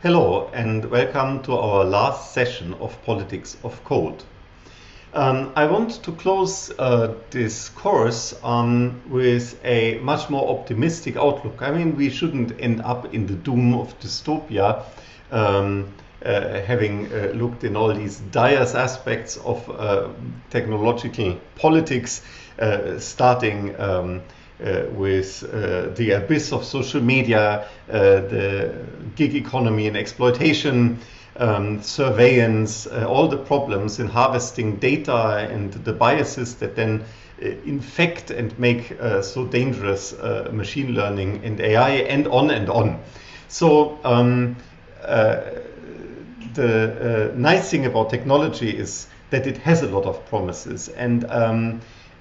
Hello and welcome to our last session of Politics of Code. I want to close this course with a much more optimistic outlook. I mean, we shouldn't end up in the doom of dystopia, having looked in all these dire aspects of technological politics, starting with the abyss of social media, the gig economy and exploitation, surveillance, all the problems in harvesting data and the biases that then infect and make so dangerous machine learning and AI, and on and on. So the nice thing about technology is that it has a lot of promises, and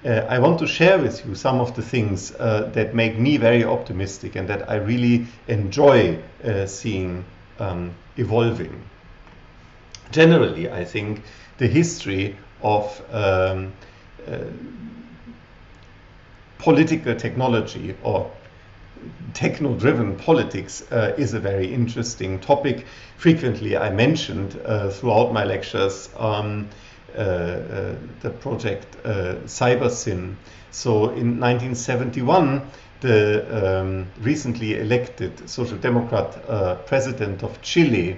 I want to share with you some of the things that make me very optimistic and that I really enjoy seeing evolving. Generally, I think the history of political technology or techno-driven politics is a very interesting topic. Frequently I mentioned throughout my lectures the project CyberSyn. So in 1971, the recently elected Social Democrat president of Chile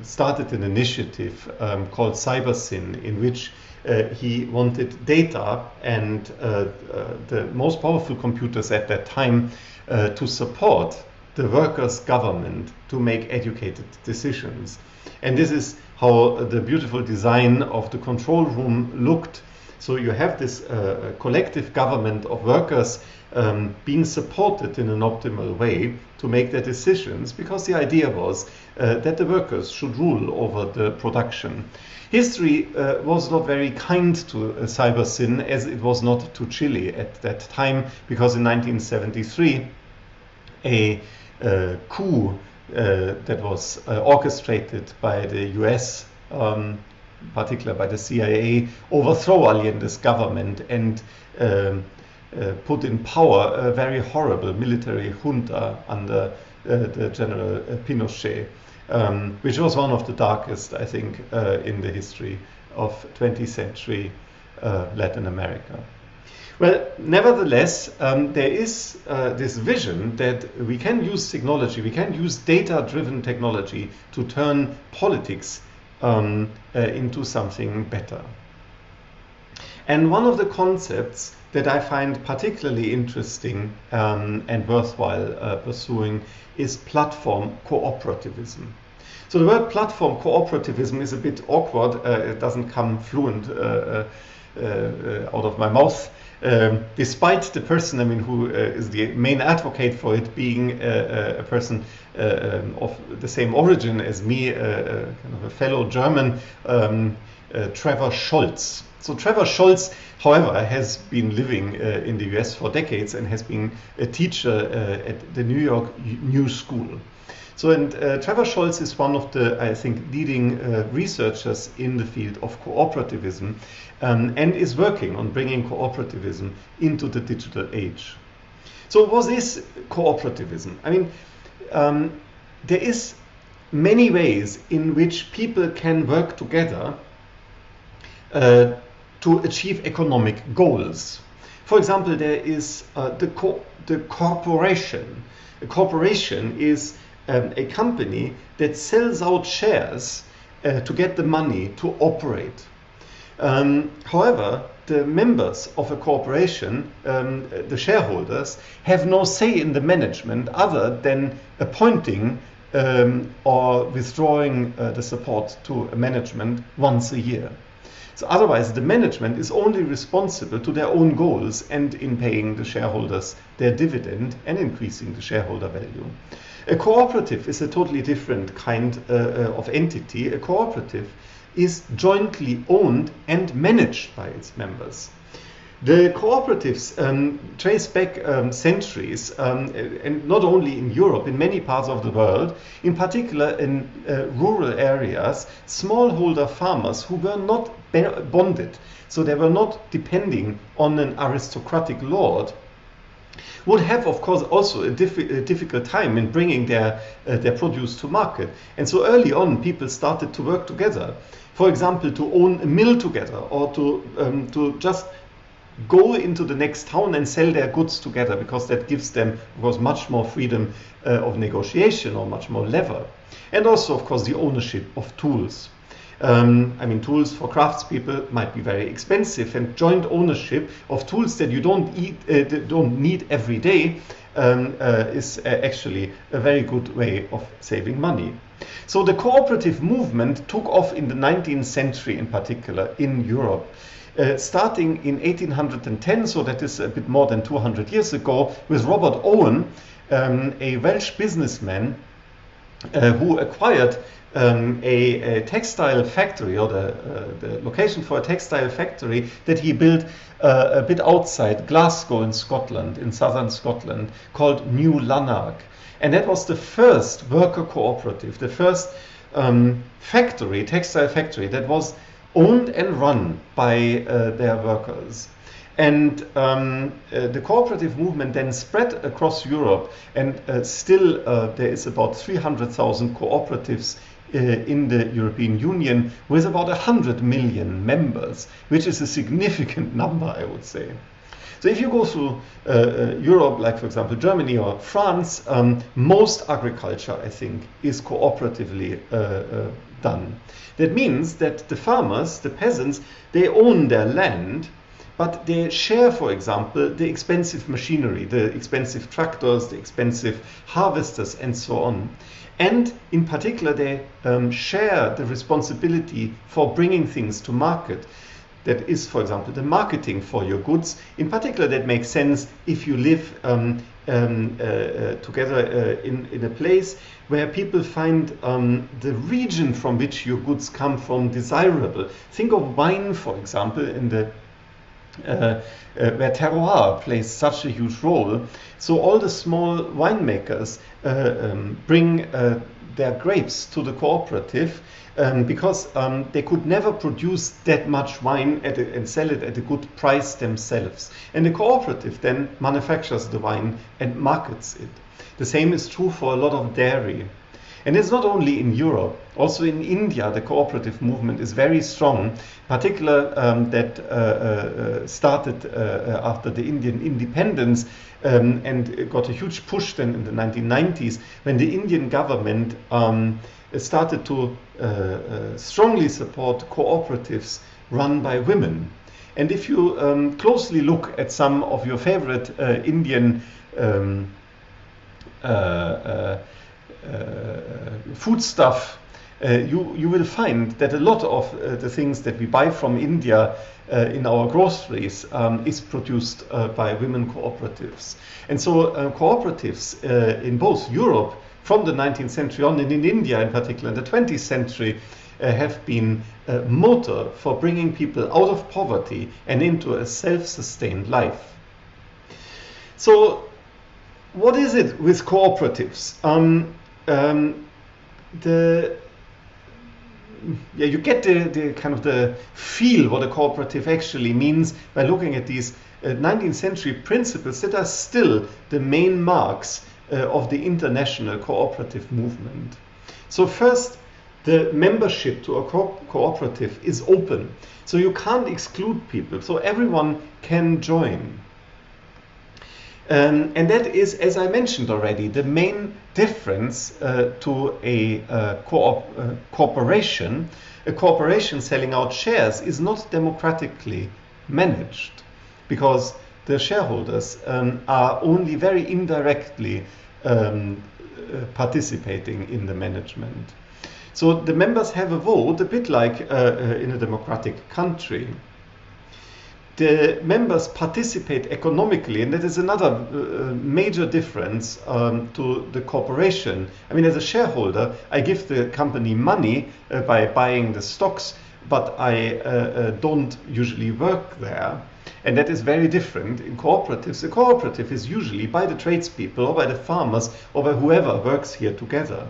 started an initiative called CyberSyn, in which he wanted data and the most powerful computers at that time to support the workers' government to make educated decisions. And this is how the beautiful design of the control room looked. So you have this collective government of workers being supported in an optimal way to make their decisions, because the idea was that the workers should rule over the production. History was not very kind to CyberSyn, as it was not to Chile at that time, because in 1973 a coup that was orchestrated by the US, particularly by the CIA, overthrow Allende's government and put in power a very horrible military junta under the General Pinochet, which was one of the darkest, I think, in the history of 20th century Latin America. Well, nevertheless, there is this vision that we can use technology, we can use data-driven technology to turn politics into something better. And one of the concepts that I find particularly interesting and worthwhile pursuing is platform cooperativism. So the word platform cooperativism is a bit awkward. It doesn't come fluent out of my mouth. Despite the person, who is the main advocate for it, being a person of the same origin as me, kind of a fellow German, Trevor Scholz. So Trevor Scholz, however, has been living in the US for decades and has been a teacher at the New York New School. So, and Trevor Scholz is one of the, I think, leading researchers in the field of cooperativism, and is working on bringing cooperativism into the digital age. So what is cooperativism? There is many ways in which people can work together to achieve economic goals. For example, there is the corporation. A corporation is a company that sells out shares to get the money to operate. However, the members of a corporation, the shareholders, have no say in the management other than appointing or withdrawing the support to management once a year. So otherwise, the management is only responsible to their own goals and in paying the shareholders their dividend and increasing the shareholder value. A cooperative is a totally different kind of entity. A cooperative is jointly owned and managed by its members. The cooperatives trace back centuries, and not only in Europe, in many parts of the world, in particular in rural areas, smallholder farmers who were not bonded, so they were not depending on an aristocratic lord, would have, of course, also a difficult time in bringing their produce to market. And so early on, people started to work together. For example, to own a mill together, or to just go into the next town and sell their goods together, because that gives them, of course, much more freedom of negotiation, or much more lever. And also, of course, the ownership of tools. Tools for craftspeople might be very expensive, and joint ownership of tools that you don't need every day is actually a very good way of saving money. So the cooperative movement took off in the 19th century, in particular in Europe. Starting in 1810, so that is a bit more than 200 years ago, with Robert Owen, a Welsh businessman who acquired a textile factory, or the location for a textile factory that he built a bit outside Glasgow in Scotland, in southern Scotland, called New Lanark. And that was the first worker cooperative, the first textile factory that was owned and run by their workers. And the cooperative movement then spread across Europe, and still there is about 300,000 cooperatives in the European Union, with about 100 million members, which is a significant number, I would say. So if you go through Europe, like for example Germany or France, most agriculture, I think, is cooperatively done. That means that the farmers, the peasants, they own their land, but they share, for example, the expensive machinery, the expensive tractors, the expensive harvesters, and so on. And in particular, they share the responsibility for bringing things to market. That is, for example, the marketing for your goods. In particular, that makes sense if you live together in a place where people find the region from which your goods come from desirable. Think of wine, for example, in the where terroir plays such a huge role. So all the small winemakers bring their grapes to the cooperative because they could never produce that much wine and sell it at a good price themselves. And the cooperative then manufactures the wine and markets it. The same is true for a lot of dairy. And it's not only in Europe, also in India, the cooperative movement is very strong, in particular that started after the Indian independence and got a huge push then in the 1990s, when the Indian government started to strongly support cooperatives run by women. And if you closely look at some of your favorite Indian foodstuff, you will find that a lot of the things that we buy from India in our groceries is produced by women cooperatives. And so cooperatives in both Europe from the 19th century on, and in India in particular in the 20th century, have been a motor for bringing people out of poverty and into a self-sustained life. So what is it with cooperatives? You get the kind of the feel what a cooperative actually means by looking at these 19th century principles that are still the main marks of the international cooperative movement. So first, the membership to a cooperative is open. So you can't exclude people. So everyone can join. And that is, as I mentioned already, the main difference to a corporation. A corporation selling out shares is not democratically managed, because the shareholders are only very indirectly participating in the management. So the members have a vote, a bit like in a democratic country. The members participate economically, and that is another major difference to the corporation. I mean, as a shareholder, I give the company money by buying the stocks, but I don't usually work there. And that is very different in cooperatives. A cooperative is usually by the tradespeople or by the farmers or by whoever works here together.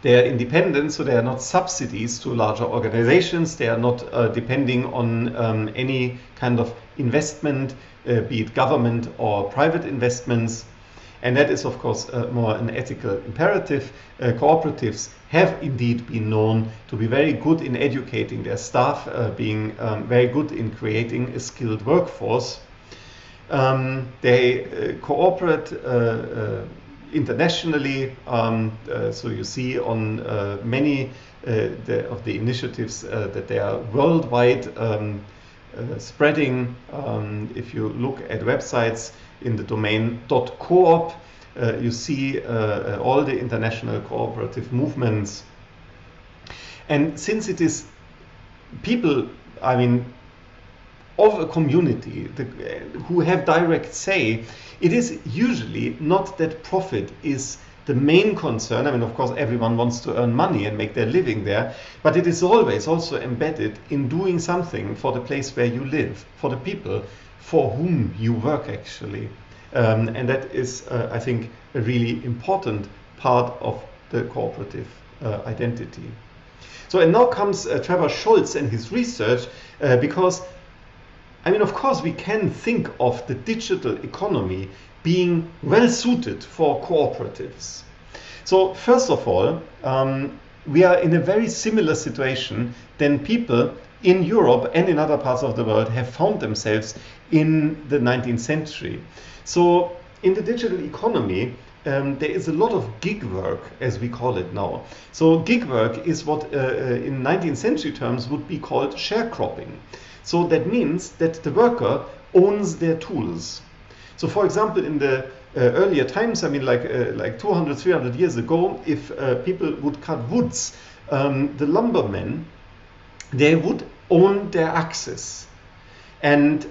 They are independent, so they are not subsidies to larger organizations. They are not depending on any kind of investment, be it government or private investments. And that is, of course, more an ethical imperative. Cooperatives have indeed been known to be very good in educating their staff, being very good in creating a skilled workforce. They cooperate internationally, so you see on many of the initiatives that they are worldwide spreading. If you look at websites in the domain .coop, you see all the international cooperative movements. And since it is people, I mean, of a community who have direct say, it is usually not that profit is the main concern. I mean, of course, everyone wants to earn money and make their living there, but it is always also embedded in doing something for the place where you live, for the people for whom you work, actually. And that is, I think, a really important part of the cooperative identity. So, and now comes Trevor Scholz and his research, because, I mean, of course, we can think of the digital economy being well suited for cooperatives. So, first of all, we are in a very similar situation than people in Europe and in other parts of the world have found themselves in the 19th century. So, in the digital economy, there is a lot of gig work, as we call it now. So gig work is what in 19th century terms would be called sharecropping. So that means that the worker owns their tools. So for example, in the earlier times, I mean like 200, 300 years ago, if people would cut woods, the lumbermen, they would own their axes. And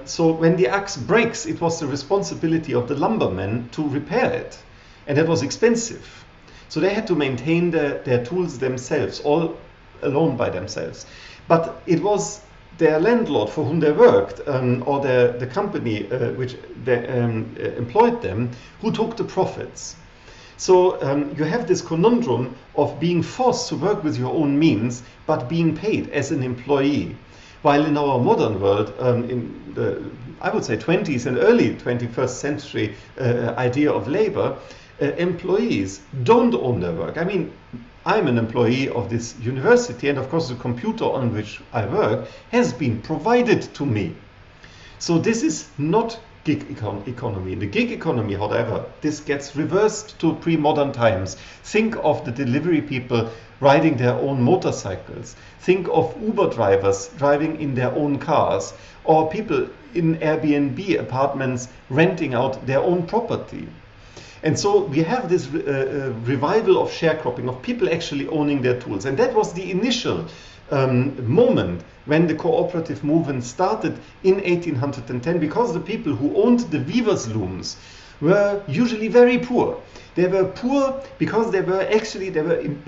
so when the axe breaks, it was the responsibility of the lumbermen to repair it. And that was expensive. So they had to maintain their tools themselves, all alone by themselves. But it was their landlord for whom they worked, or the company which they, employed them, who took the profits. So you have this conundrum of being forced to work with your own means, but being paid as an employee. While in our modern world, in the, I would say, 20th and early 21st century idea of labor, employees don't own their work. I mean, I'm an employee of this university, and of course the computer on which I work has been provided to me. So this is not gig economy. In the gig economy, however, this gets reversed to pre-modern times. Think of the delivery people riding their own motorcycles. Think of Uber drivers driving in their own cars, or people in Airbnb apartments renting out their own property. And so we have this revival of sharecropping, of people actually owning their tools. And that was the initial moment when the cooperative movement started in 1810, because the people who owned the weavers' looms were usually very poor. They were poor because they were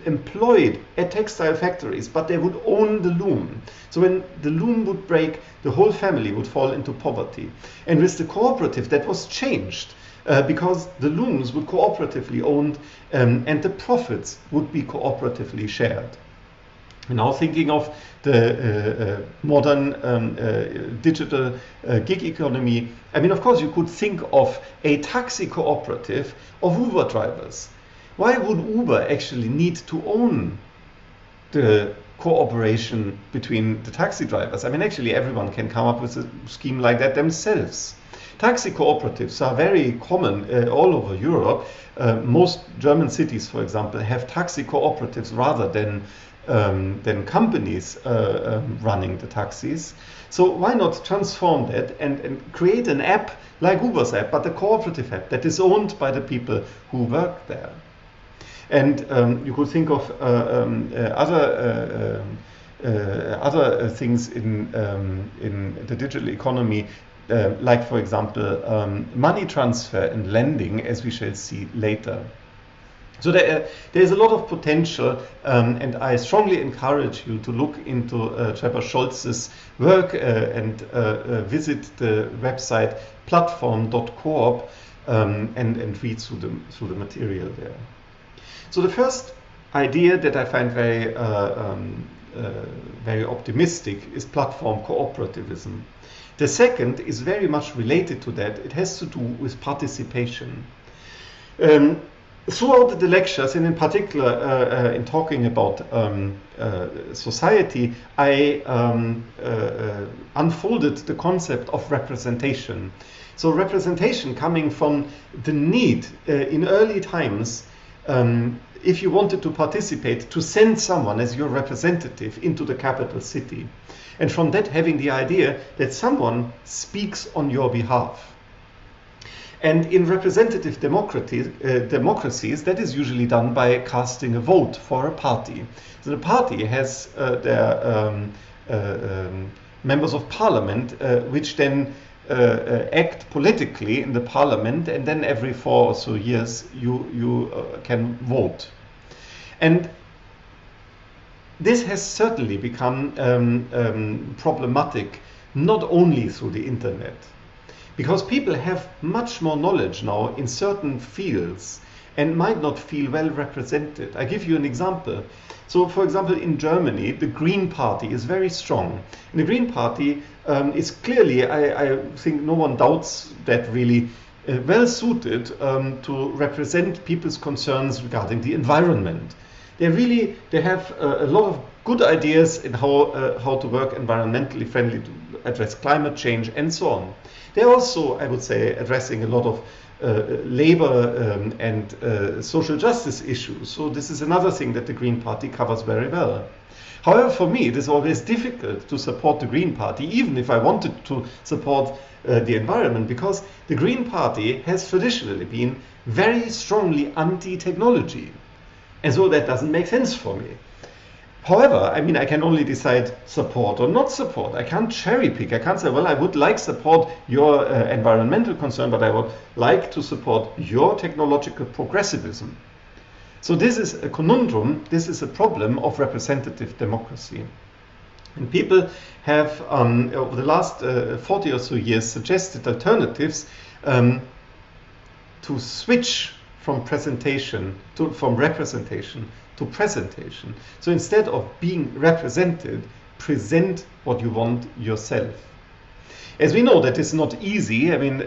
employed at textile factories, but they would own the loom. So when the loom would break, the whole family would fall into poverty. And with the cooperative, that was changed. Because the looms would cooperatively owned and the profits would be cooperatively shared. Now thinking of the modern digital gig economy, I mean, of course, you could think of a taxi cooperative of Uber drivers. Why would Uber actually need to own the cooperation between the taxi drivers? I mean, actually, everyone can come up with a scheme like that themselves. Taxi cooperatives are very common all over Europe. Most German cities, for example, have taxi cooperatives rather than companies running the taxis. So why not transform that and create an app like Uber's app, but a cooperative app that is owned by the people who work there? And you could think of other things in the digital economy. Like, for example, money transfer and lending, as we shall see later. So there's a lot of potential, and I strongly encourage you to look into Trevor Scholz's work and visit the website platform.coop and read through the material there. So the first idea that I find very optimistic is platform cooperativism. The second is very much related to that. It has to do with participation. Throughout the lectures, and in particular in talking about society, I unfolded the concept of representation. So representation coming from the need in early times, if you wanted to participate, to send someone as your representative into the capital city. And from that having the idea that someone speaks on your behalf. And in representative democracies, that is usually done by casting a vote for a party. So the party has their members of parliament, which then act politically in the parliament, and then every 4 or so years you can vote. And this has certainly become problematic not only through the internet, because people have much more knowledge now in certain fields and might not feel well represented. I give you an example. So, for example, in Germany, the Green Party is very strong. And the Green Party is clearly, I think no one doubts that, really well suited to represent people's concerns regarding the environment. They have a lot of good ideas in how to work environmentally friendly, to address climate change and so on. They're also, I would say, addressing a lot of labor and social justice issues. So this is another thing that the Green Party covers very well. However, for me, it is always difficult to support the Green Party, even if I wanted to support the environment, because the Green Party has traditionally been very strongly anti-technology. And so that doesn't make sense for me. However, I mean, I can only decide support or not support. I can't cherry pick. I can't say, well, I would like support your environmental concern, but I would like to support your technological progressivism. So this is a conundrum. This is a problem of representative democracy. And people have, over the last 40 or so years, suggested alternatives to switch from representation to presentation. So instead of being represented, present what you want yourself. As we know, that is not easy. I mean,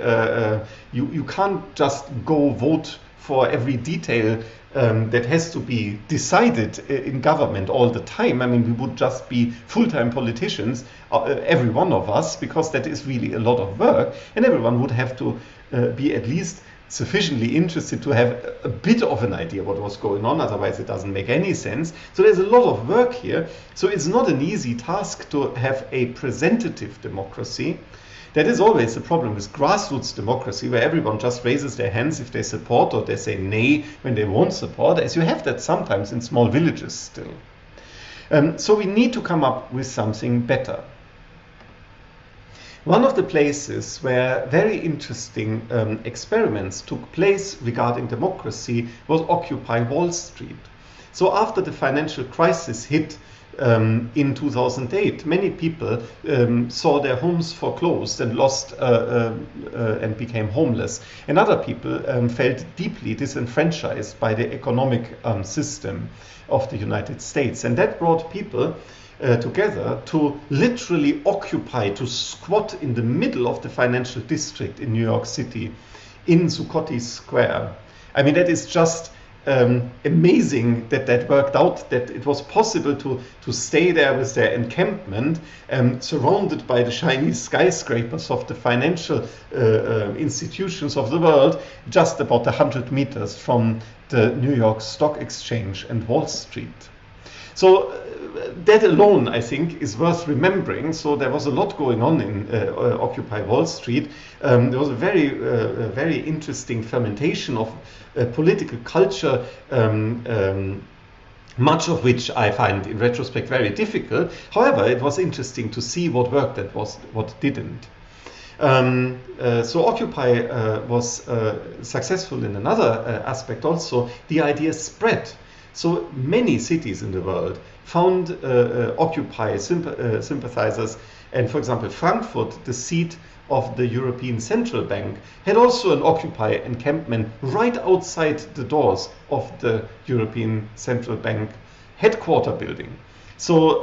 you can't just go vote for every detail that has to be decided in government all the time. I mean, we would just be full-time politicians, every one of us, because that is really a lot of work, and everyone would have to be at least sufficiently interested to have a bit of an idea what was going on, otherwise it doesn't make any sense. So there's a lot of work here. So it's not an easy task to have a presentative democracy. That is always the problem with grassroots democracy, where everyone just raises their hands if they support, or they say nay when they won't support, as you have that sometimes in small villages still. So we need to come up with something better. One of the places where very interesting experiments took place regarding democracy was Occupy Wall Street. So after the financial crisis hit in 2008, many people saw their homes foreclosed and lost and became homeless. And other people felt deeply disenfranchised by the economic system of the United States. And that brought people together to literally occupy, to squat in the middle of the financial district in New York City, in Zuccotti Square. I mean, that is just amazing that that worked out, that it was possible to stay there with their encampment, surrounded by the shiny skyscrapers of the financial institutions of the world, just about 100 meters from the New York Stock Exchange and Wall Street. So that alone, I think, is worth remembering. So there was a lot going on in Occupy Wall Street. There was a very interesting fermentation of political culture, much of which I find in retrospect very difficult. However, it was interesting to see what worked and what didn't. So Occupy was successful in another aspect also. The idea spread. So many cities in the world found Occupy sympathizers, and for example Frankfurt, the seat of the European Central Bank had also an Occupy encampment right outside the doors of the European Central Bank headquarter building. So,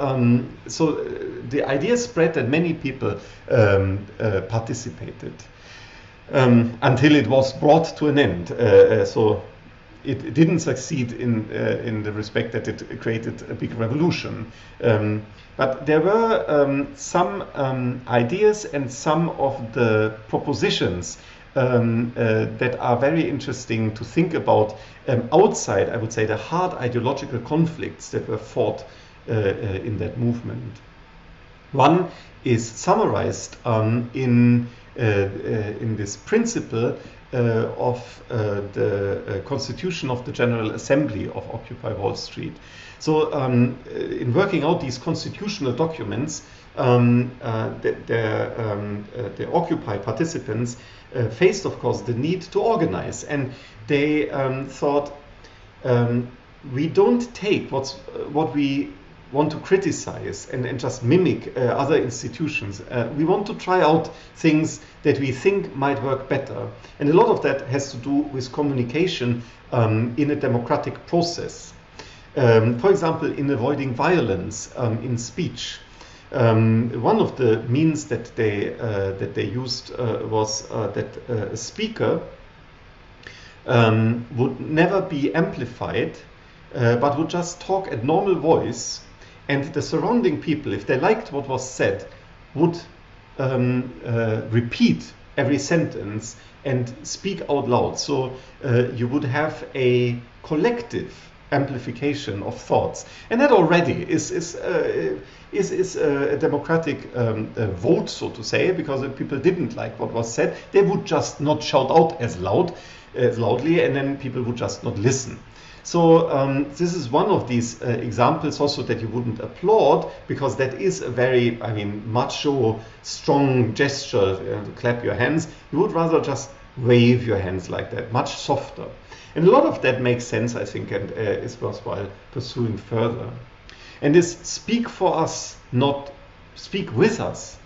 the idea spread and many people participated until it was brought to an end. So it didn't succeed in the respect that it created a big revolution. But there were some ideas and some of the propositions that are very interesting to think about outside, I would say, the hard ideological conflicts that were fought in that movement. One is summarized in this principle of the Constitution of the General Assembly of Occupy Wall Street. So in working out these constitutional documents, the Occupy participants faced, of course, the need to organize, and they thought, we don't take what we want to criticize and just mimic other institutions. We want to try out things that we think might work better. And a lot of that has to do with communication in a democratic process. For example, in avoiding violence in speech. One of the means that they used was that a speaker would never be amplified, but would just talk at normal voice, and the surrounding people, if they liked what was said, would repeat every sentence and speak out loud. So you would have a collective amplification of thoughts, and that already is a democratic vote, so to say, because if people didn't like what was said, they would just not shout out as loudly, and then people would just not listen. So this is one of these examples also that you wouldn't applaud, because that is a very, macho, strong gesture to clap your hands. You would rather just wave your hands like that, much softer. And a lot of that makes sense, I think, and is worthwhile pursuing further. And this speak for us, not speak with us,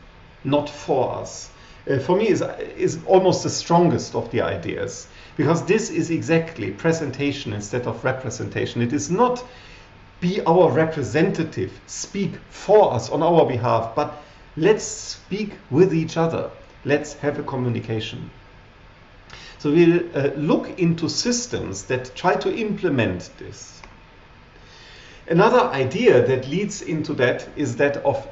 not for us, for me is almost the strongest of the ideas. Because this is exactly presentation instead of representation. It is not be our representative, speak for us on our behalf, but let's speak with each other. Let's have a communication. So we'll look into systems that try to implement this. Another idea that leads into that is that of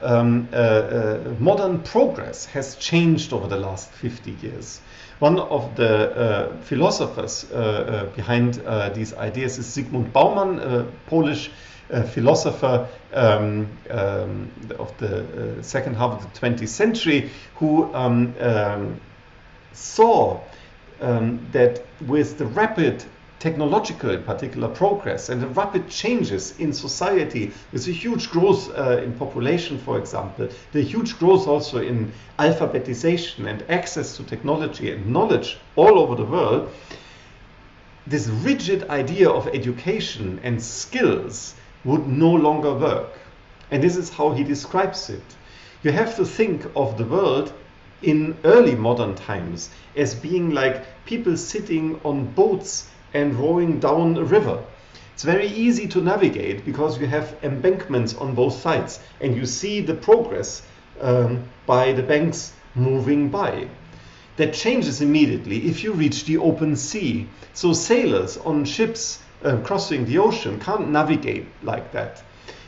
modern progress has changed over the last 50 years. One of the philosophers behind these ideas is Zygmunt Bauman, a Polish philosopher of the second half of the 20th century, who saw that with the rapid technological, in particular, progress and the rapid changes in society, with a huge growth in population, for example, the huge growth also in alphabetization and access to technology and knowledge all over the world, this rigid idea of education and skills would no longer work. And this is how he describes it. You have to think of the world in early modern times as being like people sitting on boats and rowing down a river. It's very easy to navigate because you have embankments on both sides and you see the progress by the banks moving by. That changes immediately if you reach the open sea. So sailors on ships crossing the ocean can't navigate like that.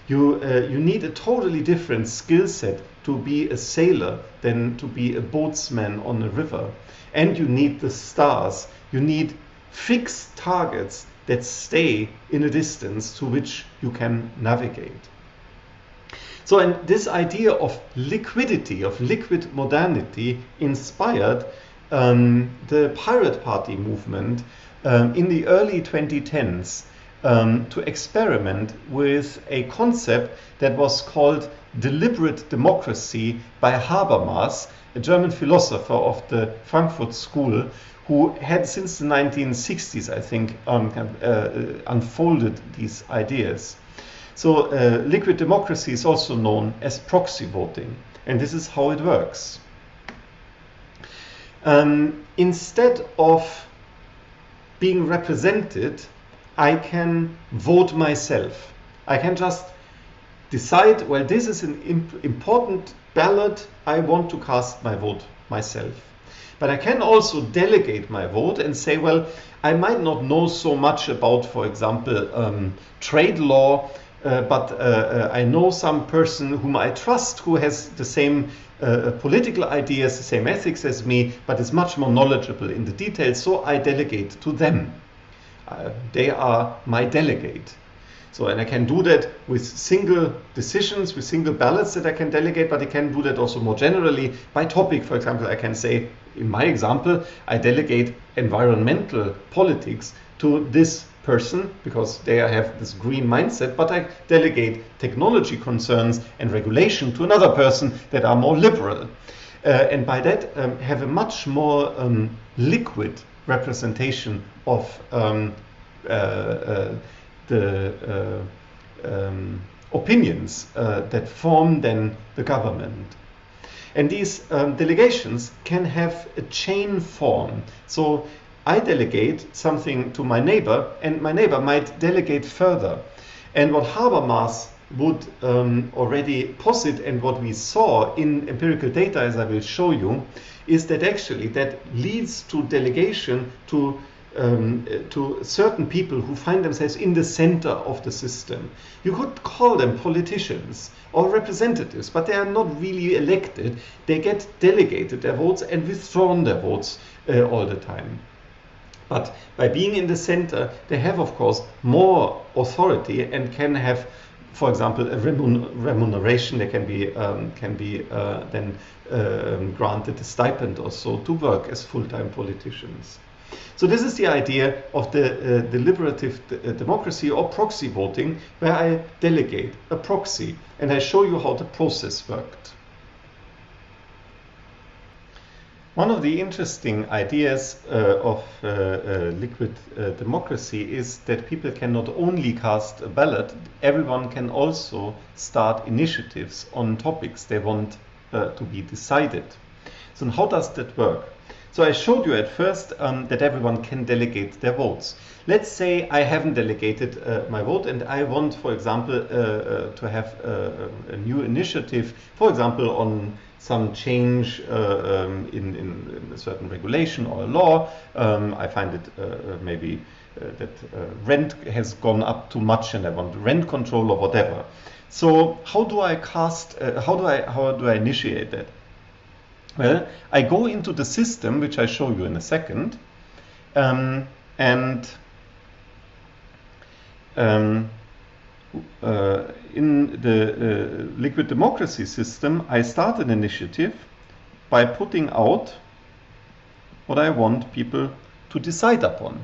You need a totally different skill set to be a sailor than to be a boatsman on a river. And you need the stars. You need fixed targets that stay in a distance to which you can navigate. So, and this idea of liquidity, of liquid modernity, inspired the Pirate Party movement in the early 2010s to experiment with a concept that was called deliberate democracy by Habermas, a German philosopher of the Frankfurt School, who had since the 1960s, I think, unfolded these ideas. So liquid democracy is also known as proxy voting, and this is how it works. Instead of being represented, I can vote myself. I can just decide, well, this is an important ballot, I want to cast my vote myself. But I can also delegate my vote and say, well, I might not know so much about, for example, trade law, but I know some person whom I trust who has the same political ideas, the same ethics as me, but is much more knowledgeable in the details, so I delegate to them. They are my delegate. So, and I can do that with single decisions, with single ballots that I can delegate, but I can do that also more generally by topic. For example, I can say, in my example, I delegate environmental politics to this person because they have this green mindset, but I delegate technology concerns and regulation to another person that are more liberal. And by that have a much more liquid representation of the opinions that form then the government. And these delegations can have a chain form. So I delegate something to my neighbor, and my neighbor might delegate further. And what Habermas would already posit, and what we saw in empirical data, as I will show you, is that actually that leads to delegation to certain people who find themselves in the center of the system. You could call them politicians or representatives, but they are not really elected. They get delegated their votes and withdrawn their votes all the time. But by being in the center, they have, of course, more authority and can have, for example, a remuneration. They can be then granted a stipend or so to work as full-time politicians. So this is the idea of the deliberative democracy or proxy voting, where I delegate a proxy and I show you how the process worked. One of the interesting ideas of liquid democracy is that people can not only cast a ballot, everyone can also start initiatives on topics they want to be decided. So how does that work? So I showed you at first that everyone can delegate their votes. Let's say I haven't delegated my vote and I want, for example, to have a new initiative, for example, on some change in a certain regulation or a law. I find it maybe that rent has gone up too much and I want rent control or whatever. So how do I cast, how do I initiate that? Well, I go into the system, which I show you in a second, and in the liquid democracy system, I start an initiative by putting out what I want people to decide upon.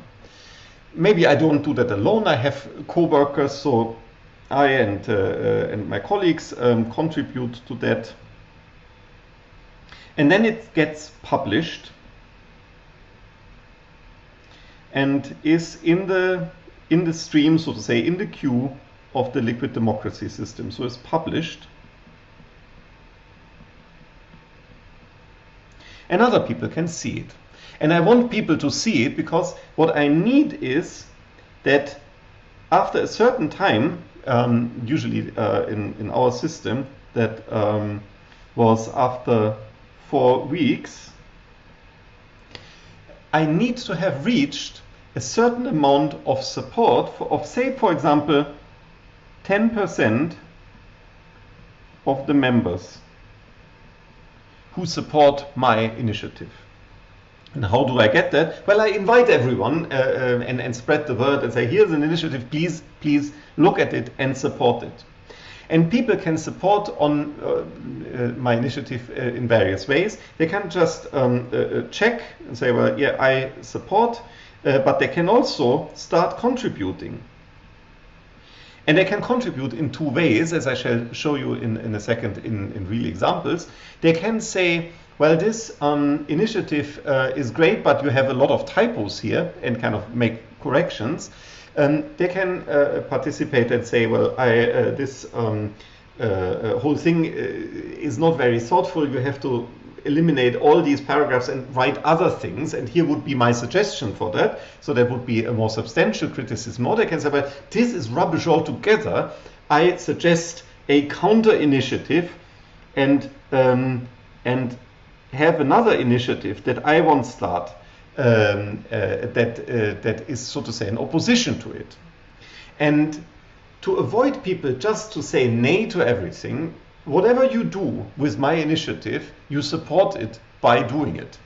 Maybe I don't do that alone. I have co-workers, so I and my colleagues contribute to that. And then it gets published and is in the stream, so to say, in the queue of the liquid democracy system. So it's published. And other people can see it. And I want people to see it because what I need is that after a certain time, usually in our system, that was after 4 weeks, I need to have reached a certain amount of support of, say, for example, 10% of the members who support my initiative. And how do I get that? Well, I invite everyone and spread the word and say, here's an initiative, please look at it and support it. And people can support on my initiative in various ways. They can just check and say, well, yeah, I support, but they can also start contributing. And they can contribute in 2 ways, as I shall show you in a second in real examples. They can say, well, this initiative is great, but you have a lot of typos here, and kind of make corrections. They can participate and say, well, this whole thing is not very thoughtful. You have to eliminate all these paragraphs and write other things, and here would be my suggestion for that. So that would be a more substantial criticism. Or they can say, but this is rubbish altogether. I suggest a counter initiative and have another initiative that I want to start that is, so to say, in opposition to it. And to avoid people just to say nay to everything, whatever you do with my initiative, you support it by doing it.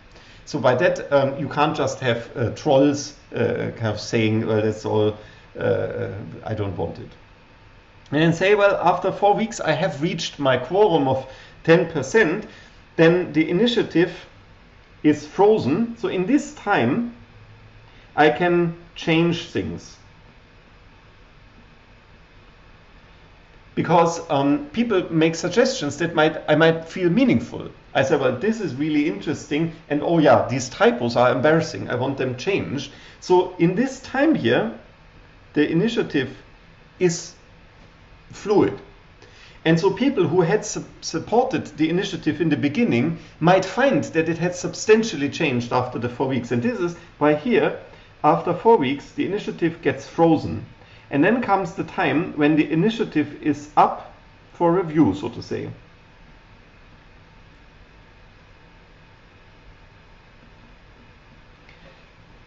So by that, you can't just have trolls kind of saying, well, that's all, I don't want it. And then say, well, after 4 weeks, I have reached my quorum of 10%, then the initiative is frozen. So in this time, I can change things. Because people make suggestions that I might feel meaningful. I say, well, this is really interesting, and oh yeah, these typos are embarrassing. I want them changed. So in this time here, the initiative is fluid. And so people who had supported the initiative in the beginning might find that it had substantially changed after the 4 weeks. And this is why here, after 4 weeks, the initiative gets frozen. And then comes the time when the initiative is up for review, so to say.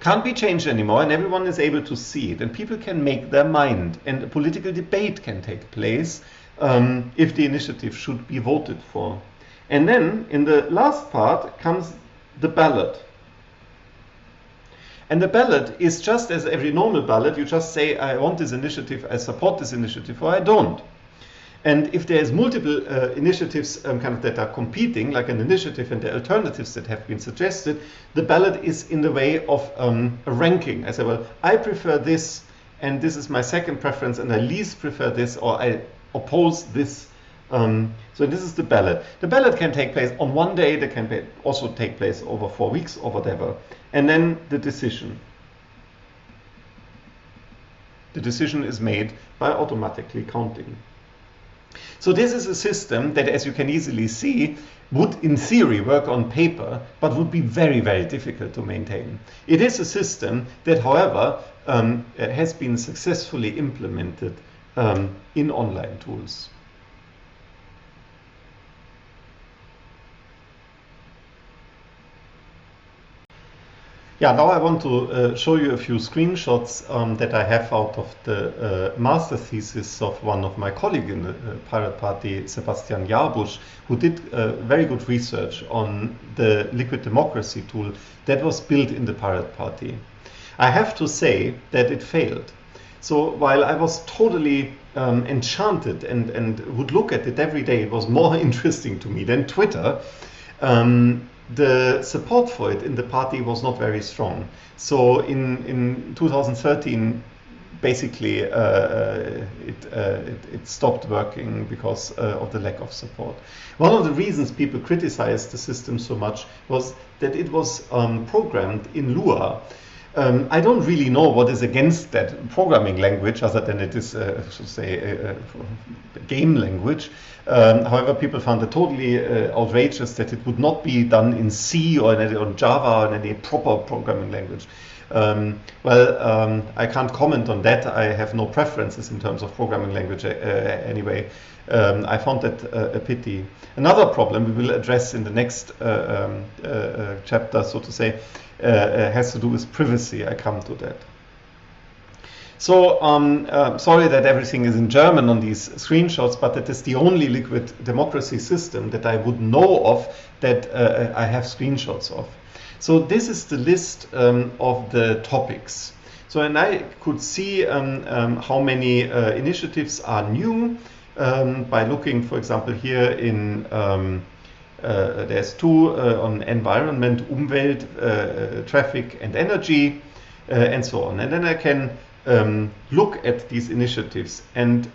Can't be changed anymore, and everyone is able to see it, and people can make their mind, and a political debate can take place if the initiative should be voted for. And then, in the last part, comes the ballot. And the ballot is just as every normal ballot. You just say, I want this initiative, I support this initiative, or I don't. And if there is multiple initiatives kind of that are competing, like an initiative and the alternatives that have been suggested, the ballot is in the way of a ranking. I say, well, I prefer this, and this is my second preference, and I least prefer this, or I oppose this. So this is the ballot. The ballot can take place on one day, that can also take place over 4 weeks or whatever. And then the decision. The decision is made by automatically counting. So this is a system that, as you can easily see, would in theory work on paper, but would be very, very difficult to maintain. It is a system that, however, has been successfully implemented in online tools. Yeah, now I want to show you a few screenshots that I have out of the master thesis of one of my colleagues in the Pirate Party, Sebastian Jahrbusch, who did very good research on the liquid democracy tool that was built in the Pirate Party. I have to say that it failed. So while I was totally enchanted and would look at it every day, it was more interesting to me than Twitter. The support for it in the party was not very strong. So in 2013, basically it stopped working because of the lack of support. One of the reasons people criticized the system so much was that it was programmed in Lua. I don't really know what is against that programming language, other than it is, a game language. However, people found it totally outrageous that it would not be done in C or in Java or in any proper programming language. I can't comment on that. I have no preferences in terms of programming language anyway. I found that a pity. Another problem we will address in the next chapter, so to say, has to do with privacy. I come to that. So sorry that everything is in German on these screenshots, but that is the only liquid democracy system that I would know of that I have screenshots of. So this is the list of the topics. So, and I could see how many initiatives are new by looking, for example, here in there's two on environment, Umwelt, traffic and energy, and so on. And then I can look at these initiatives and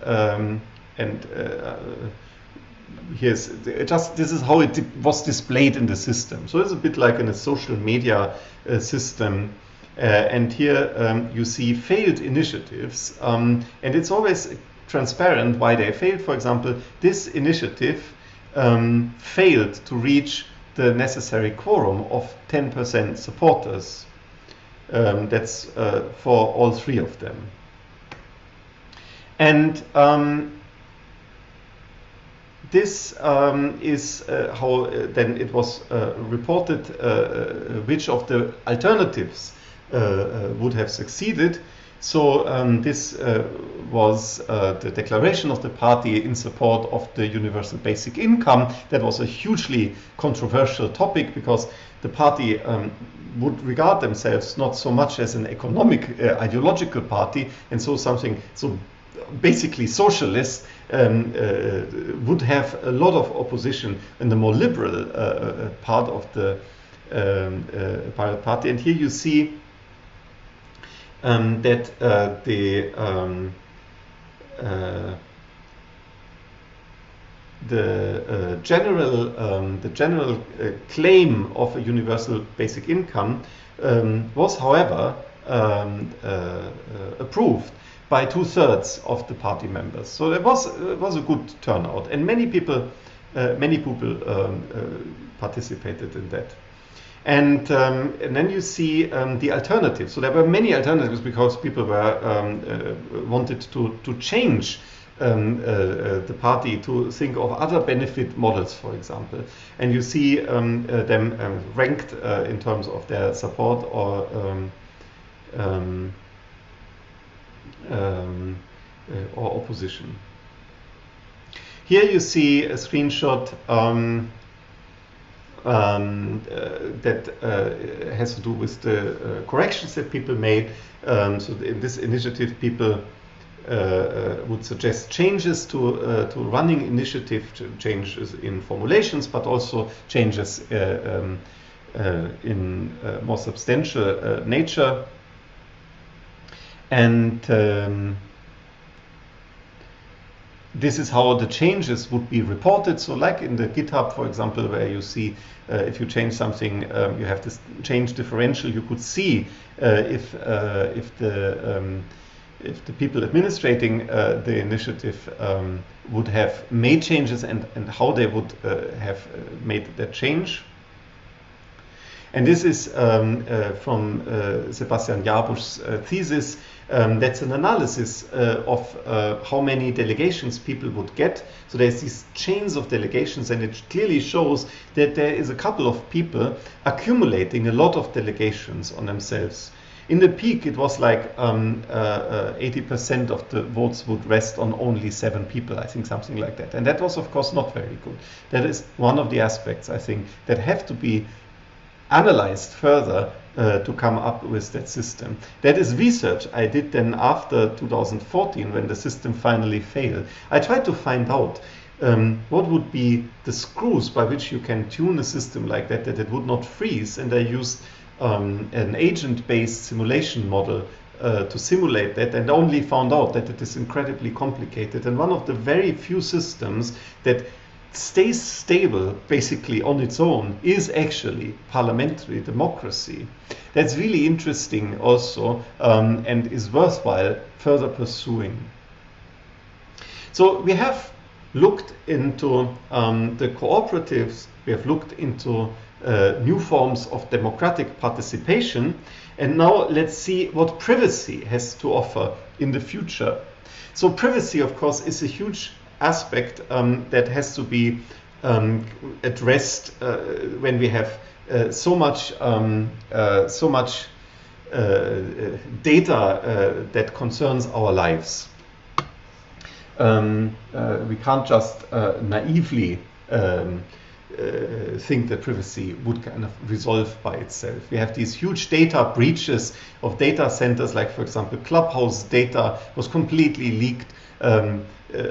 here's just, this is how it was displayed in the system. So it's a bit like in a social media system. And here you see failed initiatives, and it's always transparent why they failed. For example, this initiative failed to reach the necessary quorum of 10% supporters. That's for all three of them. And this is how then it was reported which of the alternatives would have succeeded. So this was the declaration of the party in support of the universal basic income. That was a hugely controversial topic because the party would regard themselves not so much as an economic ideological party, and so something so basically socialist would have a lot of opposition in the more liberal part of the party. And here you see that the general claim of a universal basic income was, however, approved by 2/3 of the party members. So it was a good turnout, and many people participated in that. And then you see the alternatives. So there were many alternatives because people were wanted to change the party to think of other benefit models, for example. And you see them ranked in terms of their support or opposition. Here you see a screenshot that has to do with the corrections that people made. So in this initiative, people would suggest changes to running initiative, changes in formulations, but also changes in more substantial nature. And this is how the changes would be reported. So like in the GitHub, for example, where you see if you change something, you have this change differential. You could see if the people administrating the initiative would have made changes and how they would have made that change. And this is from Sebastian Jabusch's thesis. That's an analysis of how many delegations people would get. So there's these chains of delegations, and it clearly shows that there is a couple of people accumulating a lot of delegations on themselves. In the peak, it was like 80% of the votes would rest on only 7 people, I think, something like that. And that was, of course, not very good. That is one of the aspects, I think, that have to be analyzed further to come up with that system. That is research I did then after 2014 when the system finally failed. I tried to find out what would be the screws by which you can tune a system like that it would not freeze, and I used an agent-based simulation model to simulate that, and only found out that it is incredibly complicated, and one of the very few systems that stays stable basically on its own is actually parliamentary democracy. That's really interesting also, and is worthwhile further pursuing. So we have looked into the cooperatives, we have looked into new forms of democratic participation, and now let's see what privacy has to offer in the future. So privacy, of course, is a huge aspect that has to be addressed when we have so much data that concerns our lives. We can't just naively think that privacy would kind of resolve by itself. We have these huge data breaches of data centers, like for example Clubhouse data was completely leaked,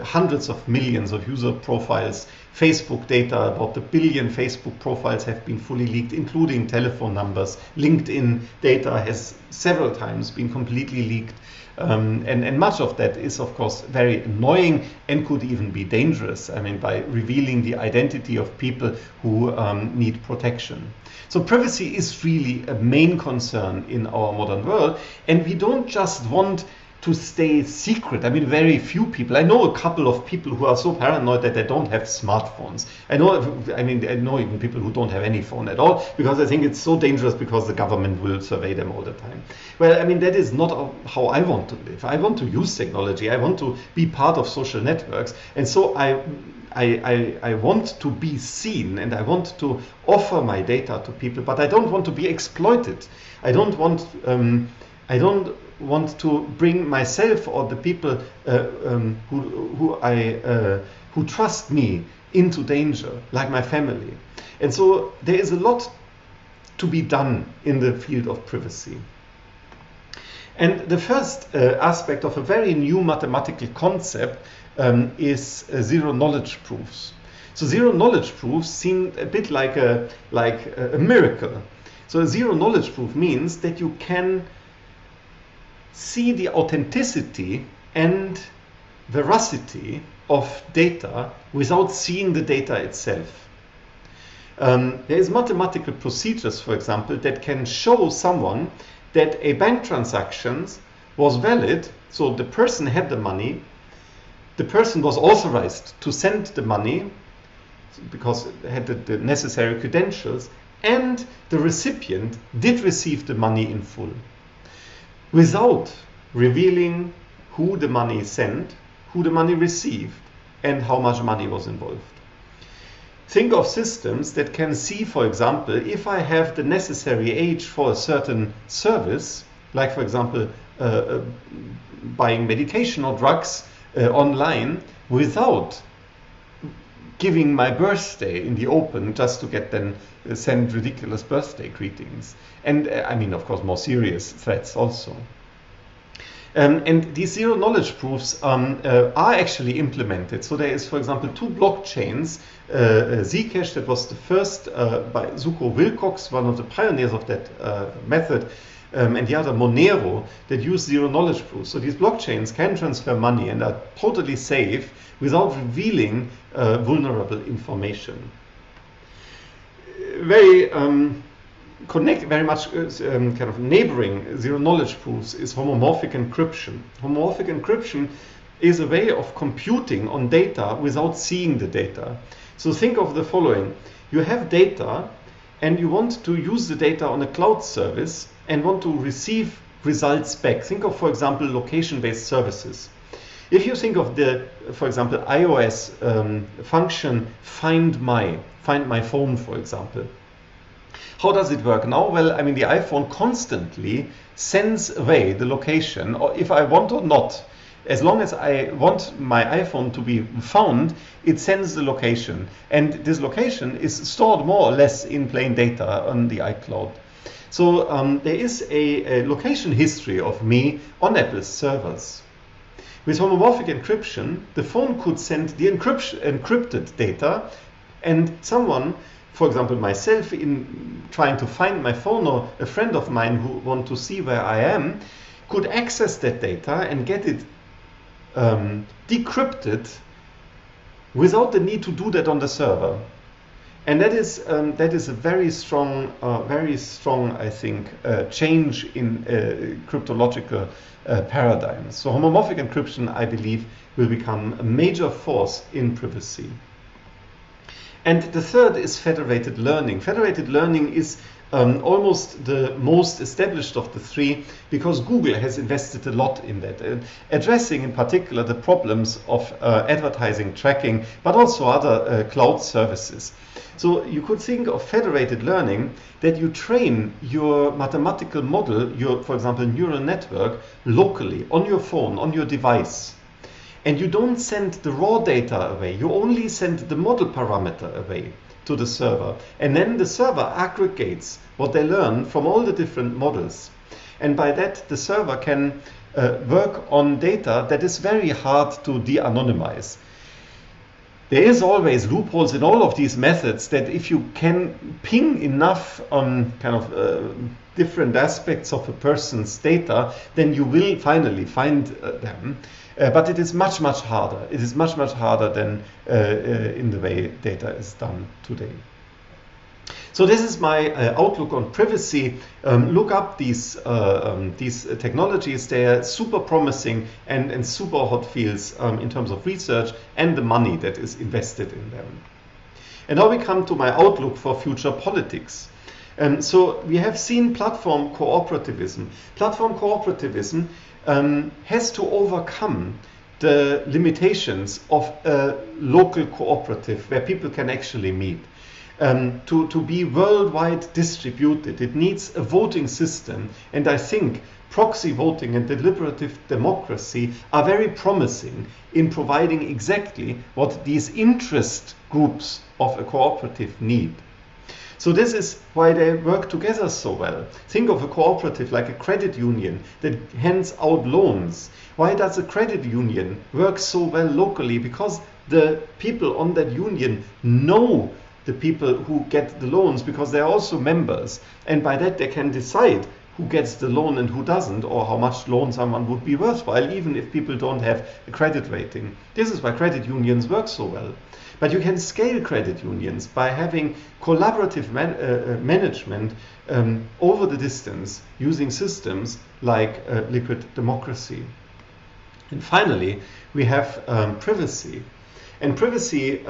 hundreds of millions of user profiles. Facebook data, about 1 billion Facebook profiles have been fully leaked, including telephone numbers. LinkedIn data has several times been completely leaked. And much of that is, of course, very annoying and could even be dangerous. I mean, by revealing the identity of people who need protection. So privacy is really a main concern in our modern world. And we don't just want to stay secret. I mean, very few people. I know a couple of people who are so paranoid that they don't have smartphones. I know even people who don't have any phone at all, because I think it's so dangerous because the government will survey them all the time. Well, I mean, that is not how I want to live. I want to use technology. I want to be part of social networks. And so I want to be seen, and I want to offer my data to people, but I don't want to be exploited. I don't want to bring myself or the people who trust me into danger, like my family. And so there is a lot to be done in the field of privacy. And the first aspect of a very new mathematical concept is zero knowledge proofs. So zero knowledge proofs seem a bit like a miracle. So a zero knowledge proof means that you can see the authenticity and veracity of data without seeing the data itself. There is mathematical procedures, for example, that can show someone that a bank transaction was valid, so the person had the money, the person was authorized to send the money because it had the necessary credentials, and the recipient did receive the money in full, without revealing who the money sent, who the money received, and how much money was involved. Think of systems that can see, for example, if I have the necessary age for a certain service, like, for example, buying medication or drugs online, without giving my birthday in the open just to get then send ridiculous birthday greetings. And I mean, of course, more serious threats also. And these zero knowledge proofs are actually implemented. So there is, for example, two blockchains, Zcash, that was the first by Zuko Wilcox, one of the pioneers of that method, and the other Monero, that use zero knowledge proofs. So these blockchains can transfer money and are totally safe without revealing vulnerable information. Very much kind of neighboring zero knowledge proofs is homomorphic encryption. Homomorphic encryption is a way of computing on data without seeing the data. So think of the following. You have data and you want to use the data on a cloud service and want to receive results back. Think of, for example, location-based services. If you think of the, for example, iOS function find my phone, for example. How does it work now? Well, I mean, the iPhone constantly sends away the location, or if I want or not. As long as I want my iPhone to be found, it sends the location. And this location is stored more or less in plain data on the iCloud. So there is a location history of me on Apple's servers. With homomorphic encryption, the phone could send the encrypted data, and someone, for example myself, in trying to find my phone, or a friend of mine who want to see where I am, could access that data and get it decrypted without the need to do that on the server. And that is a very strong, I think, change in cryptological paradigms. So homomorphic encryption, I believe, will become a major force in privacy. And the third is federated learning. Federated learning is almost the most established of the three, because Google has invested a lot in that, addressing in particular the problems of advertising tracking, but also other cloud services. So you could think of federated learning, that you train your mathematical model, your, for example, neural network, locally, on your phone, on your device. And you don't send the raw data away, you only send the model parameter away to the server. And then the server aggregates what they learn from all the different models. And by that, the server can work on data that is very hard to de-anonymize. There is always loopholes in all of these methods, that if you can ping enough different aspects of a person's data, then you will finally find them. But it is much, much harder. It is much, much harder than in the way data is done today. So this is my outlook on privacy. Look up these technologies. They are super promising and super hot fields in terms of research and the money that is invested in them. And now we come to my outlook for future politics. So we have seen platform cooperativism. Platform cooperativism has to overcome the limitations of a local cooperative where people can actually meet. To be worldwide distributed, it needs a voting system, and I think proxy voting and deliberative democracy are very promising in providing exactly what these interest groups of a cooperative need. So this is why they work together so well. Think of a cooperative like a credit union that hands out loans. Why does a credit union work so well locally? Because the people on that union know the people who get the loans, because they're also members, and by that they can decide who gets the loan and who doesn't, or how much loan someone would be worthwhile, even if people don't have a credit rating. This is why credit unions work so well. But you can scale credit unions by having collaborative management over the distance using systems like liquid democracy. And finally, we have privacy. And privacy,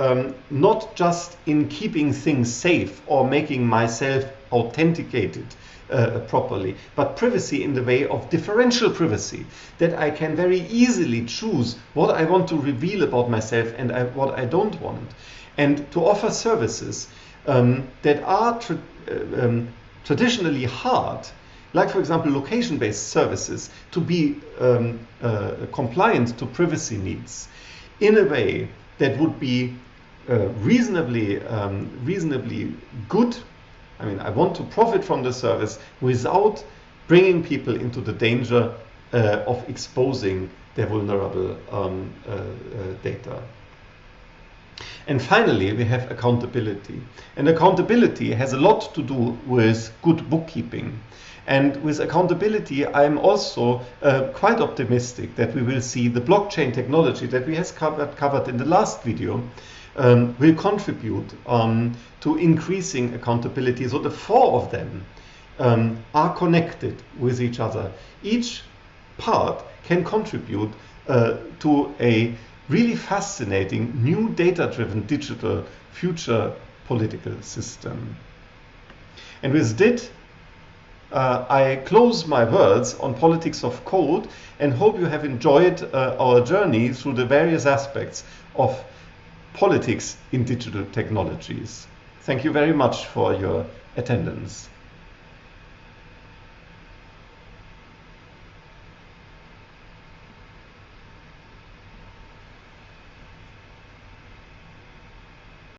not just in keeping things safe or making myself authenticated properly, but privacy in the way of differential privacy, that I can very easily choose what I want to reveal about myself and what I don't want, and to offer services that are traditionally hard, like for example location-based services, to be compliant to privacy needs in a way that would be reasonably good. I mean, I want to profit from the service without bringing people into the danger of exposing their vulnerable data. And finally, we have accountability. And accountability has a lot to do with good bookkeeping. And with accountability, I'm also quite optimistic that we will see the blockchain technology that we have covered in the last video will contribute to increasing accountability. So the four of them are connected with each other. Each part can contribute to a really fascinating new data-driven digital future political system. And with that, I close my words on politics of code and hope you have enjoyed our journey through the various aspects of politics in digital technologies. Thank you very much for your attendance.